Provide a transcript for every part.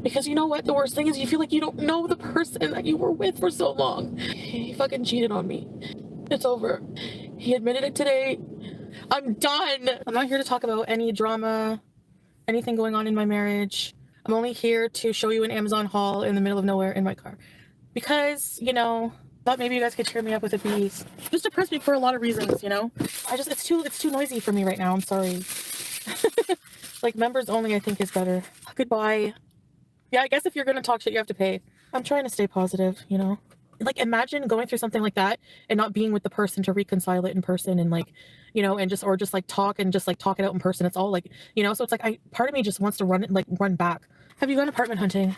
Because you know what? The worst thing is you feel like you don't know the person that you were with for so long. He fucking cheated on me. It's over. He admitted it today. I'm done. I'm not here to talk about any drama, anything going on in my marriage. I'm only here to show you an Amazon haul in the middle of nowhere in my car. Because, you know, thought maybe you guys could cheer me up with a piece. Just depressed me for a lot of reasons, you know? It's too noisy for me right now. I'm sorry. Like, members only, I think, is better. Goodbye. Yeah, I guess if you're gonna talk shit, you have to pay. I'm trying to stay positive, you know? Like, imagine going through something like that and not being with the person to reconcile it in person and, like, you know, and just like talk and just like talk it out in person. It's all like, you know, so it's like part of me just wants to run back. Have you gone apartment hunting?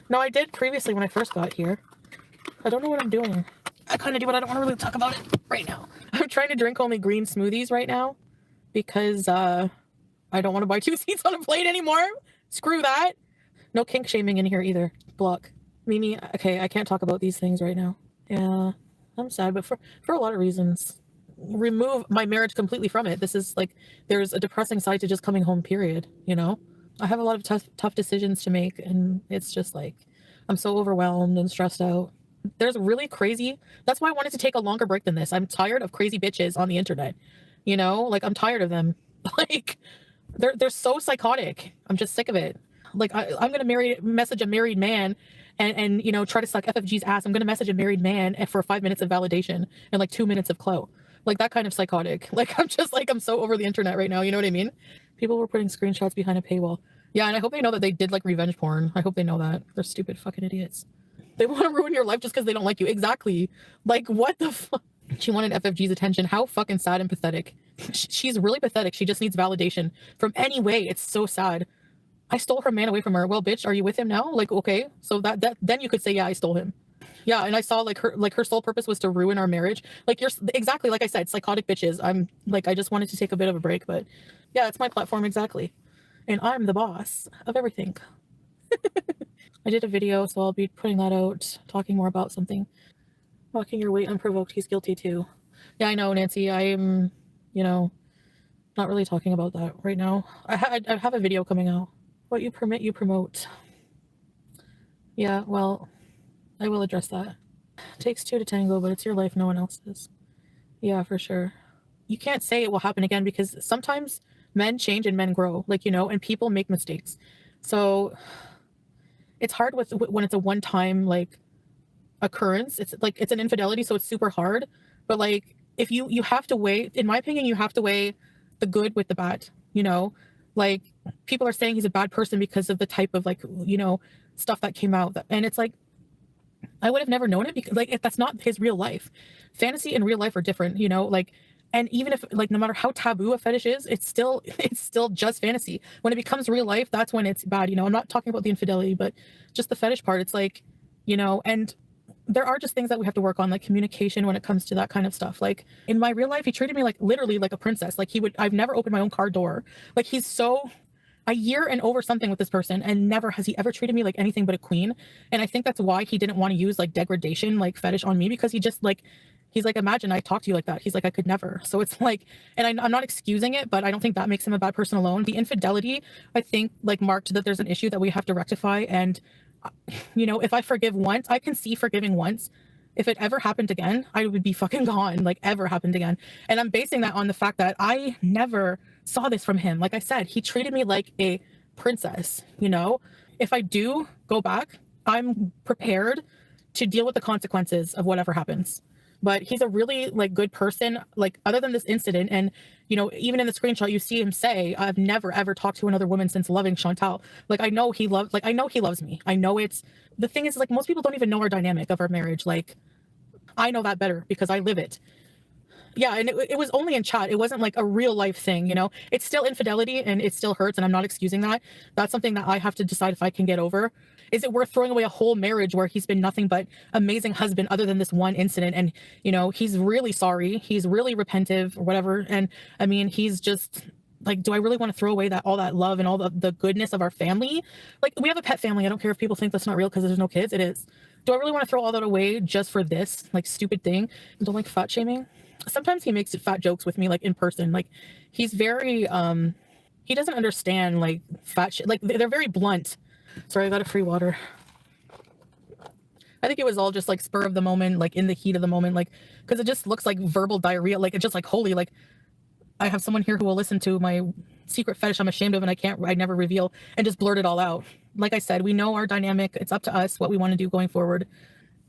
No, I did previously when I first got here. I don't know what I'm doing. I kind of do, but I don't want to really talk about it right now. I'm trying to drink only green smoothies right now because I don't want to buy 2 seats on a plane anymore. Screw that. No kink shaming in here either. Block. Mimi, okay, I can't talk about these things right now. Yeah, I'm sad, but for a lot of reasons. Remove my marriage completely from it. This is like, there's a depressing side to just coming home, period, you know? I have a lot of tough decisions to make, and it's just like, I'm so overwhelmed and stressed out. There's really crazy, that's why I wanted to take a longer break than this. I'm tired of crazy bitches on the internet, you know? Like, I'm tired of them. Like, they're so psychotic. I'm just sick of it. Like, I'm gonna message a married man and you know, try to suck FFG's ass. I'm gonna message a married man for 5 minutes of validation and like 2 minutes of clout. Like, that kind of psychotic. Like, I'm just like, I'm so over the internet right now, you know what I mean? People were putting screenshots behind a paywall. Yeah, and I hope they know that they did like revenge porn. I hope they know that. They're stupid fucking idiots. They want to ruin your life just because they don't like you. Exactly. Like, what the fuck? She wanted FFG's attention. How fucking sad and pathetic. She's really pathetic. She just needs validation from any way. It's so sad. I stole her man away from her. Well, bitch, are you with him now? Like, okay, so that then you could say, yeah, I stole him. Yeah, and I saw like her sole purpose was to ruin our marriage. Like, you're exactly like I said, psychotic bitches. I'm like, I just wanted to take a bit of a break, but yeah, it's my platform exactly, and I'm the boss of everything. I did a video, so I'll be putting that out, talking more about something. Walking your weight unprovoked. He's guilty too. Yeah, I know, Nancy. I am, you know, not really talking about that right now. I have a video coming out. What you permit, you promote. Yeah, well, I will address that. Takes 2 to tango, but it's your life, no one else's. Yeah, for sure. You can't say it will happen again because sometimes men change and men grow, like, you know, and people make mistakes. So it's hard when it's a one-time like occurrence. It's like, it's an infidelity, so it's super hard. But like, if you have to weigh, in my opinion, you have to weigh the good with the bad, you know? Like, people are saying he's a bad person because of the type of like, you know, stuff that came out, and it's like, I would have never known it because like, that's not his real life. Fantasy and real life are different, you know? Like, and even if like, no matter how taboo a fetish is, it's still just fantasy. When it becomes real life, that's when it's bad, you know? I'm not talking about the infidelity, but just the fetish part. It's like, you know, and there are just things that we have to work on, like communication when it comes to that kind of stuff. Like, in my real life, he treated me like literally like a princess. Like, I've never opened my own car door. Like, he's so a year and over something with this person, and never has he ever treated me like anything but a queen. And I think that's why he didn't want to use like degradation, like fetish on me, because he just like, he's like, imagine I talked to you like that. He's like, I could never. So it's like, and I'm not excusing it, but I don't think that makes him a bad person alone. The infidelity, I think, like, marked that there's an issue that we have to rectify. And you know, if I forgive once, I can see forgiving once. If it ever happened again, I would be fucking gone, like, ever happened again. And I'm basing that on the fact that I never saw this from him. Like I said, he treated me like a princess, you know? If I do go back, I'm prepared to deal with the consequences of whatever happens. But he's a really like good person, like, other than this incident. And, you know, even in the screenshot, you see him say, I've never ever talked to another woman since loving Chantal. Like, I know he loves me. I know the thing is, like, most people don't even know our dynamic of our marriage. Like, I know that better because I live it. Yeah, and it was only in chat. It wasn't like a real life thing, you know? It's still infidelity and it still hurts, and I'm not excusing that. That's something that I have to decide if I can get over. Is it worth throwing away a whole marriage where he's been nothing but amazing husband other than this one incident? And, you know, he's really sorry. He's really repentive or whatever. And I mean, he's just like, do I really want to throw away all that love and all the goodness of our family? Like, we have a pet family. I don't care if people think that's not real because there's no kids. It is. Do I really want to throw all that away just for this like stupid thing? I don't like fat shaming. Sometimes he makes fat jokes with me, like, in person. Like, he's very he doesn't understand like like, they're very blunt. Sorry, I got a free water. I think it was all just like spur of the moment, like in the heat of the moment, like, because it just looks like verbal diarrhea. Like, it's just like, holy, like, I have someone here who will listen to my secret fetish I'm ashamed of and I never reveal, and just blurt it all out. Like I said, we know our dynamic. It's up to us what we want to do going forward.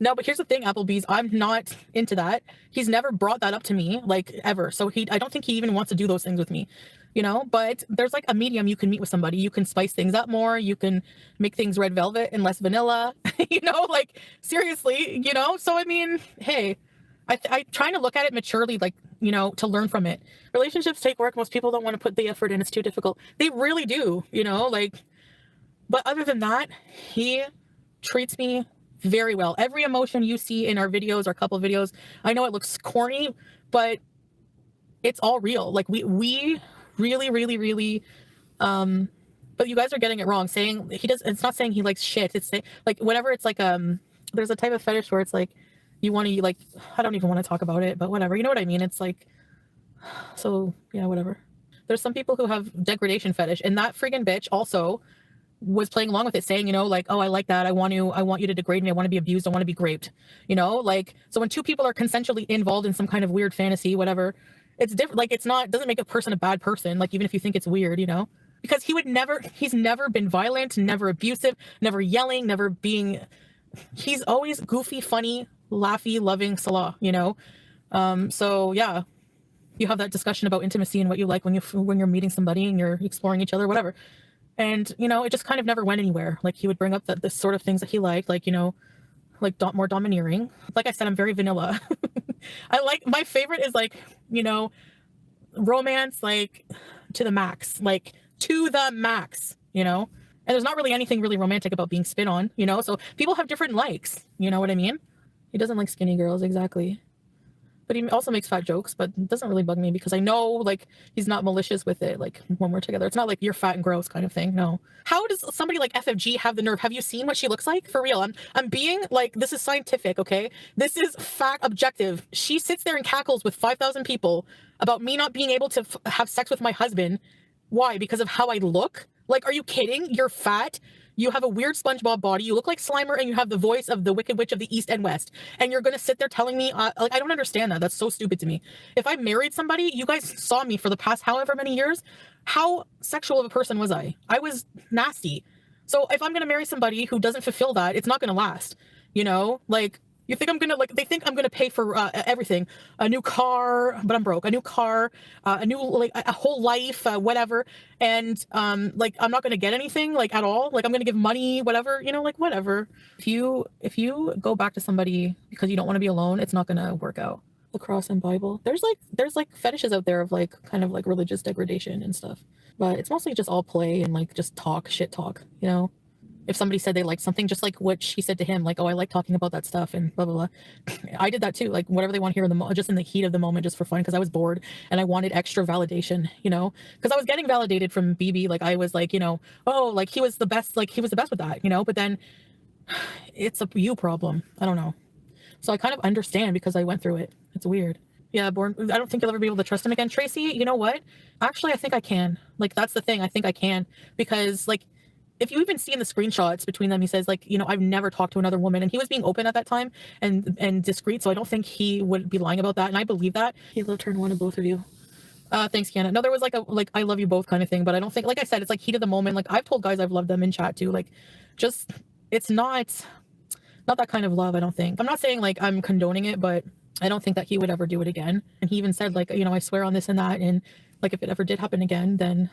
No, but here's the thing, Applebee's, I'm not into that. He's never brought that up to me, like, ever. So I don't think he even wants to do those things with me, you know? But there's like a medium you can meet with somebody. You can spice things up more. You can make things red velvet and less vanilla, you know? Like, seriously, you know? So, I mean, hey, I trying to look at it maturely, like, you know, to learn from it. Relationships take work. Most people don't want to put the effort in. It's too difficult. They really do, you know? Like, but other than that, he treats me very well. Every emotion you see in our videos, our couple videos, I know it looks corny, but it's all real. Like, we really, really, really, but you guys are getting it wrong. Saying he does, it's not saying he likes shit. It's like, whatever. It's like, there's a type of fetish where it's like, you want to, like, I don't even want to talk about it, but whatever. You know what I mean? It's like, so yeah, whatever. There's some people who have degradation fetish, and that friggin' bitch also was playing along with it, saying, you know, like, oh, I like that. I want you to degrade me. I want to be abused. I want to be raped, you know, like, so when two people are consensually involved in some kind of weird fantasy, whatever, it's different. Like, doesn't make a person a bad person. Like, even if you think it's weird, you know, because he's never been violent, never abusive, never yelling, never being, he's always goofy, funny, laughy, loving Salah, you know? So yeah, you have that discussion about intimacy and what you like when you're meeting somebody and you're exploring each other, whatever. And, you know, it just kind of never went anywhere. Like, he would bring up the sort of things that he liked, like, you know, like more domineering. Like I said, I'm very vanilla. My favorite is, like, you know, romance, like, to the max, you know? And there's not really anything really romantic about being spit on, you know? So people have different likes, you know what I mean? He doesn't like skinny girls, exactly. But he also makes fat jokes, but it doesn't really bug me because I know, like, he's not malicious with it, like, when we're together. It's not like you're fat and gross kind of thing, no. How does somebody like FFG have the nerve? Have you seen what she looks like? For real, I'm being, like, this is scientific, okay? This is fact, objective. She sits there and cackles with 5,000 people about me not being able to have sex with my husband. Why? Because of how I look? Like, are you kidding? You're fat. You have a weird SpongeBob body. You look like Slimer, and you have the voice of the Wicked Witch of the East and West. And you're going to sit there telling me, like, I don't understand that. That's so stupid to me. If I married somebody, you guys saw me for the past however many years. How sexual of a person was I? I was nasty. So if I'm going to marry somebody who doesn't fulfill that, it's not going to last. You know, like, you think I'm going to, like, they think I'm going to pay for everything. A new car, but I'm broke. A new car, a new, like, a whole life, whatever. And, like, I'm not going to get anything, like, at all. Like, I'm going to give money, whatever, you know, like, whatever. If you go back to somebody because you don't want to be alone, it's not going to work out. The cross and Bible. There's like fetishes out there of, like, kind of like religious degradation and stuff. But it's mostly just all play and, like, just shit talk, you know? If somebody said they liked something, just like what she said to him, like, oh, I like talking about that stuff and blah, blah, blah. I did that too. Like, whatever they want to hear just in the heat of the moment, just for fun. Cause I was bored and I wanted extra validation, you know, cause I was getting validated from BB. Like, I was like, you know, oh, like, he was the best with that, you know, but then it's a you problem. I don't know. So I kind of understand because I went through it. It's weird. Yeah, I don't think you'll ever be able to trust him again. Tracy, you know what? Actually, I think I can. Like, that's the thing. I think I can because, like, if you even see in the screenshots between them, he says, like, you know, I've never talked to another woman, and he was being open at that time and discreet. So I don't think he would be lying about that. And I believe that. He will turn one of both of you. Thanks, Kiana. No, there was like I love you both kind of thing, but I don't think, like I said, it's like heat of the moment. Like, I've told guys I've loved them in chat too. Like, just, it's not that kind of love. I don't think. I'm not saying like I'm condoning it, but I don't think that he would ever do it again. And he even said, like, you know, I swear on this and that. And like, if it ever did happen again, then,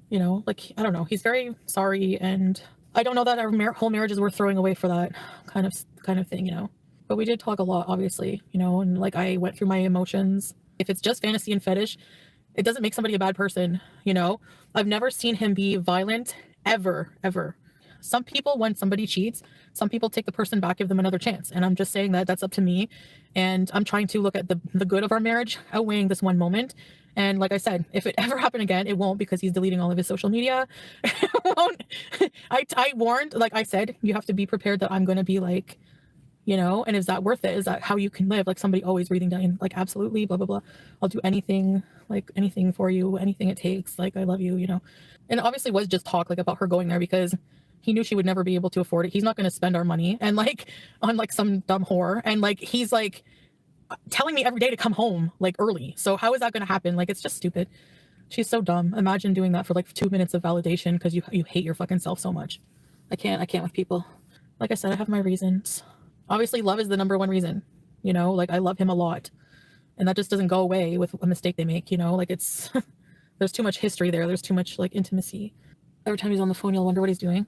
you know, like, I don't know. He's very sorry. And I don't know that our whole marriage is worth throwing away for that kind of thing, you know. But we did talk a lot, obviously, you know, and like I went through my emotions. If it's just fantasy and fetish, it doesn't make somebody a bad person, you know. I've never seen him be violent, ever. Some people, when somebody cheats, some people take the person back, give them another chance. And I'm just saying that that's up to me. And I'm trying to look at the good of our marriage, outweighing this one moment. And like I said, if it ever happened again, it won't, because he's deleting all of his social media. It won't. I warned, like I said, you have to be prepared that I'm going to be like, you know, and is that worth it? Is that how you can live? Like somebody always breathing down, like, absolutely, blah, blah, blah. I'll do anything, like anything for you, anything it takes. Like, I love you, you know. And it obviously was just talk, like, about her going there, because He knew she would never be able to afford it. He's not going to spend our money and like on like some dumb whore. And like, he's like telling me every day to come home like early. So how is that going to happen? Like, it's just stupid. She's so dumb. Imagine doing that for like 2 minutes of validation because you hate your fucking self so much. I can't with people. Like I said, I have my reasons. Obviously, love is the number one reason, you know, like I love him a lot. And that just doesn't go away with a mistake they make, you know, like it's, there's too much history there. There's too much like intimacy. Every time he's on the phone, you'll wonder what he's doing.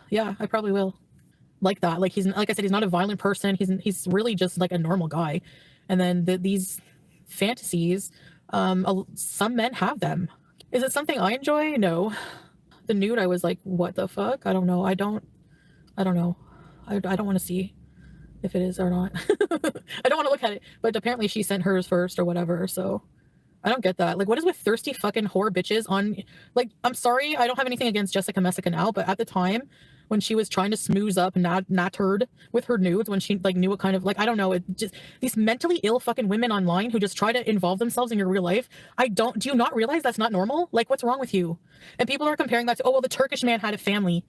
Yeah, I probably will. Like that. Like like I said, he's not a violent person. He's really just like a normal guy. And then these fantasies, some men have them. Is it something I enjoy? No. The nude, I was like, what the fuck? I don't know. I don't know. I don't want to see if it is or not. I don't want to look at it, but apparently she sent hers first or whatever. So I don't get that. Like, what is with thirsty fucking whore bitches on, like, I'm sorry, I don't have anything against Jessica Messica now, but at the time when she was trying to smooze up Nattered with her nudes, when she like knew what kind of, like, I don't know, it just, these mentally ill fucking women online who just try to involve themselves in your real life. Do you not realize that's not normal? Like, what's wrong with you? And people are comparing that to, oh, well, the Turkish man had a family.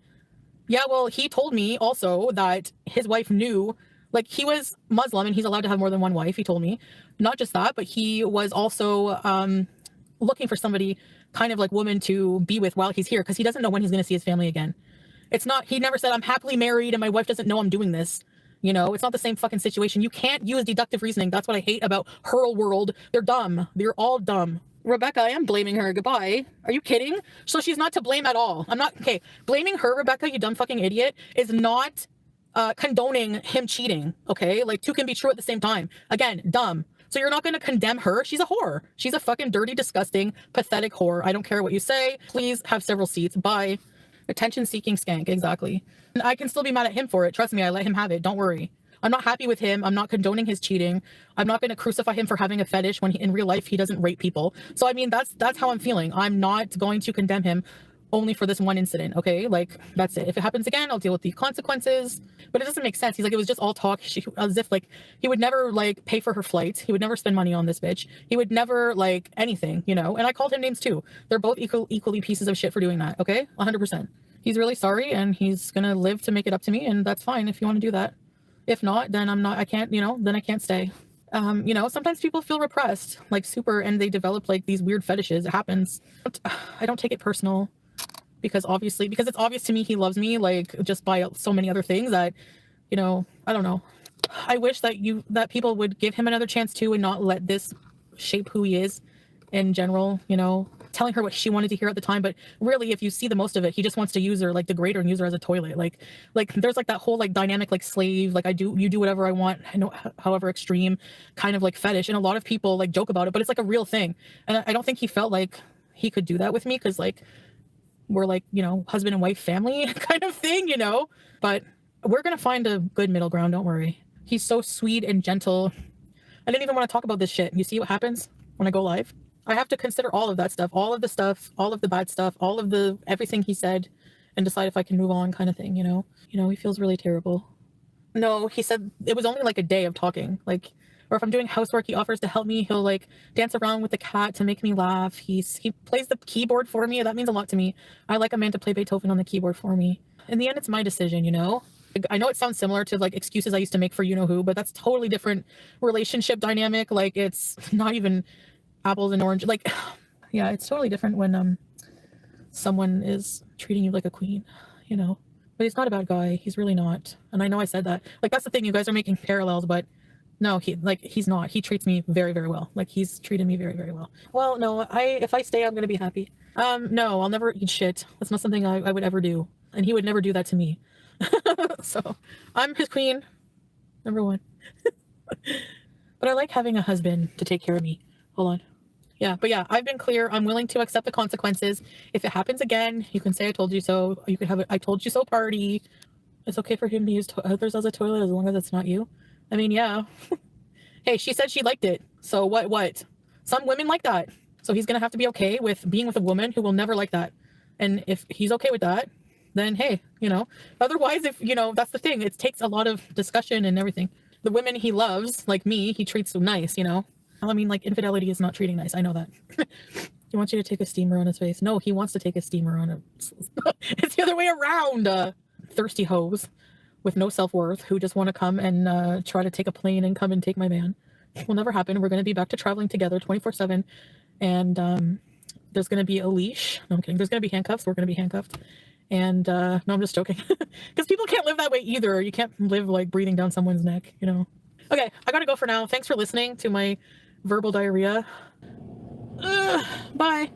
Yeah, well, he told me also that his wife knew, like, he was Muslim and he's allowed to have more than one wife, he told me. Not just that, but he was also looking for somebody kind of like woman to be with while he's here because he doesn't know when he's going to see his family again. It's not, he never said, I'm happily married and my wife doesn't know I'm doing this. You know, it's not the same fucking situation. You can't use deductive reasoning. That's what I hate about Hurl World. They're dumb. They're all dumb. Rebecca, I am blaming her. Goodbye. Are you kidding? So she's not to blame at all. I'm not, okay. Blaming her, Rebecca, you dumb fucking idiot, is not condoning him cheating, okay? Like, two can be true at the same time. Again, dumb. So you're not going to condemn her. She's a whore. She's a fucking dirty, disgusting, pathetic whore. I don't care what you say. Please have several seats. Bye. Attention-seeking skank. Exactly. And I can still be mad at him for it. Trust me, I let him have it. Don't worry. I'm not happy with him. I'm not condoning his cheating. I'm not going to crucify him for having a fetish when in real life he doesn't rape people. So, I mean, that's how I'm feeling. I'm not going to condemn him only for this one incident, okay? Like, that's it. If it happens again, I'll deal with the consequences. But it doesn't make sense. He's like, it was just all talk. As if, like, he would never, like, pay for her flights. He would never spend money on this bitch. He would never, like, anything, you know? And I called him names, too. They're both equally pieces of shit for doing that, okay? 100%. He's really sorry, and he's gonna live to make it up to me, and that's fine if you want to do that. If not, then I can't, you know, then I can't stay. You know, sometimes people feel repressed, like, super, and they develop, like, these weird fetishes. It happens. I don't take it personal. Because it's obvious to me he loves me, like, just by so many other things that, you know, I don't know. I wish that people would give him another chance too and not let this shape who he is in general, you know, telling her what she wanted to hear at the time. But really, if you see the most of it, he just wants to use her, like, degrade her and use her as a toilet. Like there's like that whole like dynamic, like, slave, like, you do whatever I want, I know, however extreme kind of like fetish. And a lot of people like joke about it, but it's like a real thing. And I don't think he felt like he could do that with me because, like, we're like, you know, husband and wife family kind of thing, you know, but we're going to find a good middle ground. Don't worry. He's so sweet and gentle. I didn't even want to talk about this shit. You see what happens when I go live? I have to consider all of that stuff, all of the stuff, all of the bad stuff, all of the, everything he said, and decide if I can move on kind of thing, you know? You know, he feels really terrible. No, he said it was only like a day of talking, like, or if I'm doing housework, he offers to help me. He'll like dance around with the cat to make me laugh. He plays the keyboard for me. That means a lot to me. I like a man to play Beethoven on the keyboard for me. In the end, it's my decision, you know? I know it sounds similar to like excuses I used to make for you know who, but that's totally different relationship dynamic. Like, it's not even apples and oranges. Like, yeah, it's totally different when someone is treating you like a queen, you know? But he's not a bad guy. He's really not. And I know I said that. Like, that's the thing. You guys are making parallels, but no, he's not. He treats me very, very well. Like, he's treated me very, very well. Well, no, if I stay, I'm going to be happy. No, I'll never eat shit. That's not something I would ever do. And he would never do that to me. So I'm his queen, number one. But I like having a husband to take care of me. Hold on. Yeah, but yeah, I've been clear. I'm willing to accept the consequences. If it happens again, you can say I told you so. You can have I told you so party. It's okay for him to use others as a toilet as long as it's not you. I mean, yeah. Hey, she said she liked it. So what? Some women like that. So he's going to have to be okay with being with a woman who will never like that. And if he's okay with that, then hey, you know, otherwise, if, you know, that's the thing. It takes a lot of discussion and everything. The women he loves, like me, he treats so nice, you know. I mean, like, infidelity is not treating nice. I know that. He wants you to take a steamer on his face. No, he wants to take a steamer on him. It's the other way around. Thirsty hoes with no self-worth who just want to come and try to take a plane and come and take my man. Will never happen. We're going to be back to traveling together 24/7. And there's going to be a leash. No, I'm kidding. There's going to be handcuffs. We're going to be handcuffed. And no, I'm just joking. Because people can't live that way either. You can't live like breathing down someone's neck, you know. Okay, I gotta go for now. Thanks for listening to my verbal diarrhea. Bye.